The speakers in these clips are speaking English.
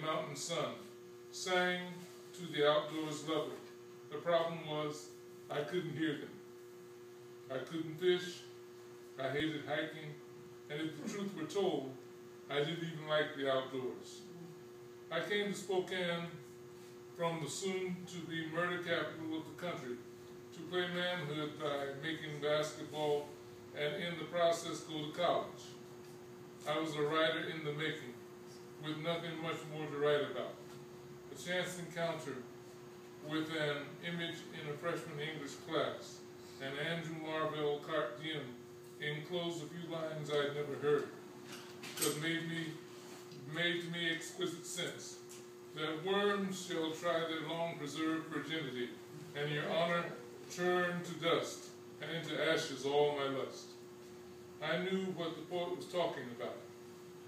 mountain sun, sang to the outdoors lover. The problem was I couldn't hear them. I couldn't fish, I hated hiking, and if the truth were told, I didn't even like the outdoors. I came to Spokane from the soon-to-be murder capital of the country to play manhood by making basketball and in the process go to college. I was a writer in the making, with nothing much more to write about. A chance encounter with an image in a freshman English class, and Andrew Marvell Cartien enclosed a few lines I'd never heard, but made to me exquisite sense, that worms shall try their long-preserved virginity, and your honor turn to dust, and into ashes all my lust. I knew what the poet was talking about.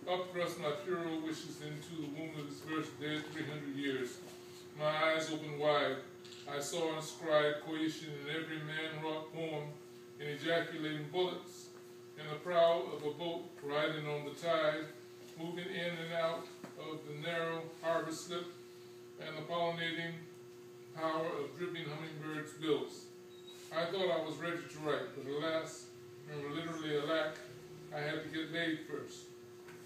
Up thrust my puerile wishes into the womb of this verse dead 300 years. My eyes opened wide. I saw inscribed coition in every man-wrought poem in ejaculating bullets, in the prow of a boat riding on the tide, moving in and out of the narrow harbor slip, and the pollinating power of dripping hummingbirds' bills. I thought I was ready to write, but alas, and literally alack, I had to get laid first.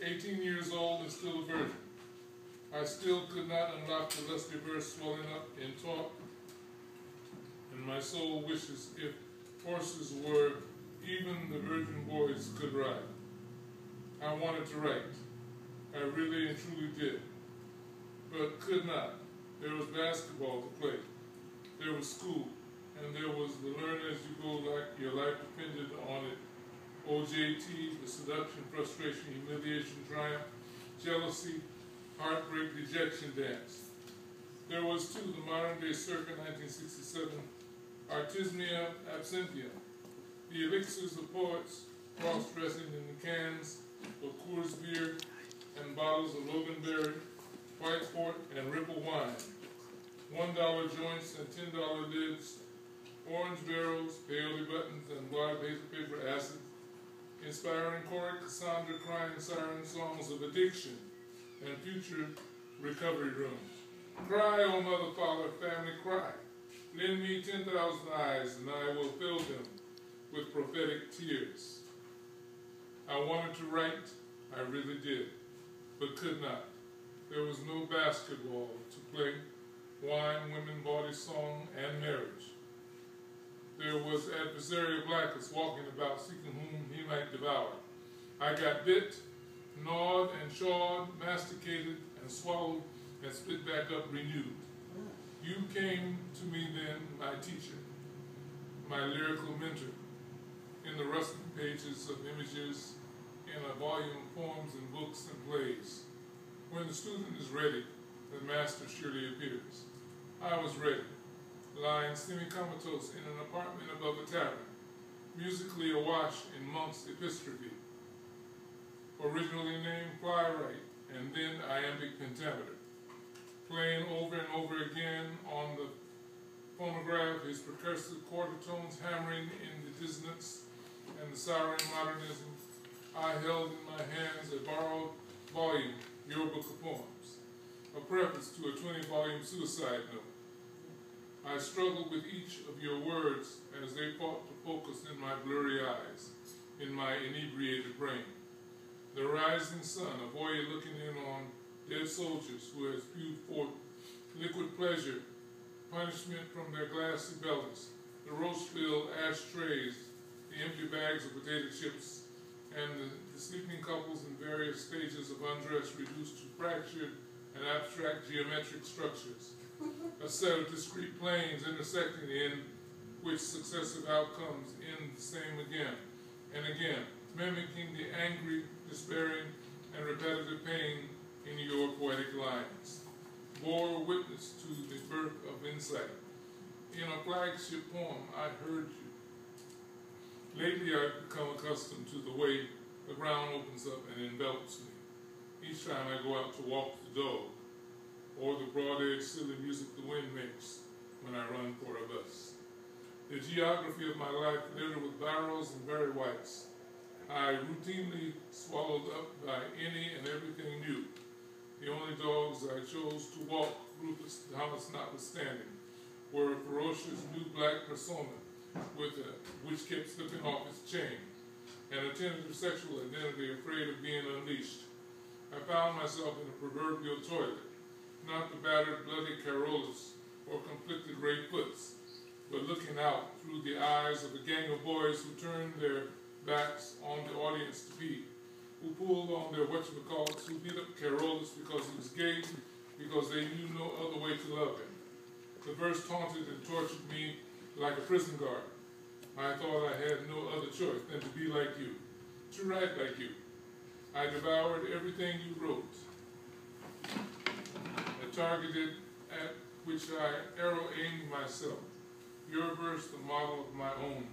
18 years old and still a virgin. I still could not unlock the lusty verse swelling up in talk, and my soul wishes if horses were, even the virgin boys could ride. I wanted to write. I really and truly did, but could not. There was basketball to play. There was school, and there was the learn as you go like your life depended on it. OJT, the seduction, frustration, humiliation, triumph, jealousy, heartbreak, rejection dance. There was too the modern day circa 1967, Artismia Absentia, the elixirs of poets, cross-dressing in the cans of Coors beer and bottles of Loganberry, White Port, and Ripple wine, $1 joints and $10 lids, orange barrels, peyote buttons, and blotted paper acid, inspiring choric Cassandra crying siren songs of addiction and future recovery rooms. Cry, O mother, father, family, cry. Lend me 10,000 eyes, and I will fill them with prophetic tears. I wanted to write, I really did, but could not. There was no basketball to play, wine, women, body, song, and marriage. There was adversarial blackness walking about, seeking whom he might devour. I got bit, gnawed and chawed, masticated and swallowed, and spit back up renewed. You came to me then, my teacher, my lyrical mentor, in the rusting pages of images, in a volume of poems and books and plays. When the student is ready, the master surely appears. I was ready, lying semi-comatose in an apartment above a tavern, musically awash in Monk's epistrophe, originally named Fly-Right, and then iambic pentameter, playing over and over again on the phonograph, his percussive quarter tones hammering in the dissonance and the siren modernism. I held in my hands a borrowed volume, your book of poems, a preface to a 20-volume suicide note. I struggled with each of your words as they fought to focus in my blurry eyes, in my inebriated brain. The rising sun, a voyeur looking in on dead soldiers who has spewed forth liquid pleasure, punishment from their glassy bellies, the roast-filled ashtrays, the empty bags of potato chips, and the sleeping couples in various stages of undress reduced to fractured and abstract geometric structures. A set of discrete planes intersecting in which successive outcomes end the same again and again, mimicking the angry, despairing, and repetitive pain in your poetic lines. Bore witness to the birth of insight. In a flagship poem, I heard you. Lately, I've become accustomed to the way the ground opens up and envelops me. Each time I go out to walk the dog, or the broad-edged silly music the wind makes when I run for a bus. The geography of my life littered with barrels and berry whites. I routinely swallowed up by any and everything new. The only dogs dogs I chose to walk, ruthless Thomas notwithstanding, were a ferocious new black persona which kept slipping off its chain, and a tentative sexual identity afraid of being unleashed. I found myself in a proverbial toilet, not the battered, bloody Carolus or conflicted Ray Foots, but looking out through the eyes of a gang of boys who turned their backs on the audience to pee, who pulled on their whatchamacallits, who beat up Carolus because he was gay, because they knew no other way to love him. The verse taunted and tortured me like a prison guard. I thought I had no other choice than to be like you, to write like you. I devoured everything you wrote. I targeted at which I arrow-aimed myself. Your verse, the model of my own.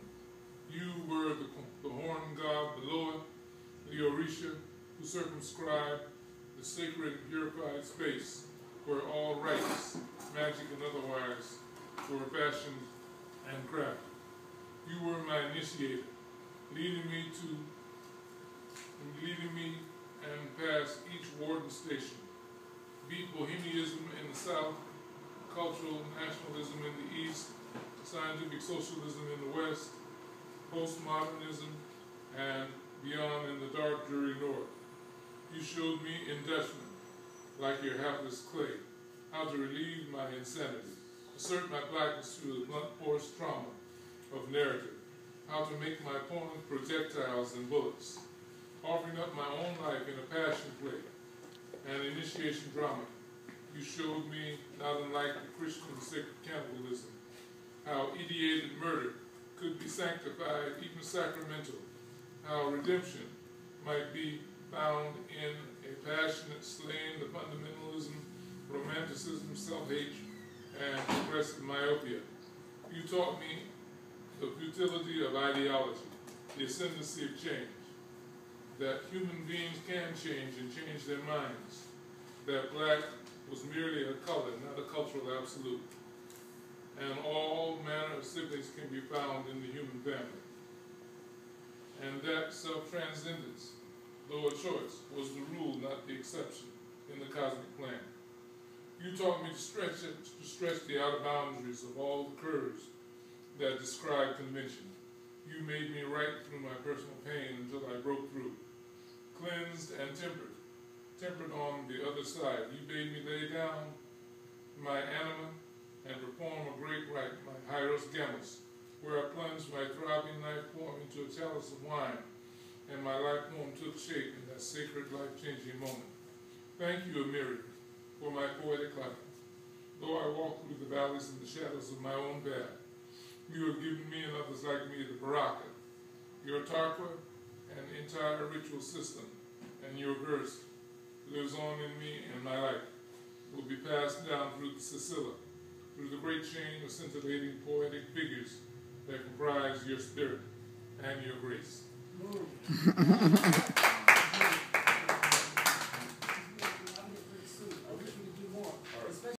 You were the horn god below the Orisha, who circumscribed the sacred and purified space where all rites, magic and otherwise, were fashioned and crafted. You were my initiator, leading me and past each warden station. Beat bohemianism in the south, cultural nationalism in the east, scientific socialism in the west, postmodernism, and beyond in the dark, dreary north. You showed me in Dutchman, like your hapless clay, how to relieve my insanity, assert my blackness through the blunt force trauma of narrative, how to make my opponent projectiles and bullets, offering up my own life in a passion play, an initiation drama. You showed me, not unlike the Christian sacred cannibalism, how ideated murder could be sanctified, even sacramental, how redemption might be found in a passionate slaying of fundamentalism, romanticism, self-hate, and progressive myopia. You taught me the futility of ideology, the ascendancy of change, that human beings can change and change their minds, that black was merely a color, not a cultural absolute, and all manner of siblings can be found in the human family. And that self-transcendence, though a choice, was the rule, not the exception, in the cosmic plan. You taught me to stretch the outer boundaries of all the curves that describe convention. You made me write through my personal pain until I broke through, cleansed and tempered on the other side. You bade me lay down my anima and perform a great rite, my hieros gamos, where I plunged my throbbing life form into a chalice of wine, and my life poem took shape in that sacred, life-changing moment. Thank you, Amiri, for my poetic life. Though I walk through the valleys and the shadows of my own path, you have given me and others like me the baraka, your tarqua, an entire ritual system, and your verse lives on in me, and my life will be passed down through the Sicilla, through the great chain of scintillating poetic figures that comprise your spirit and your grace.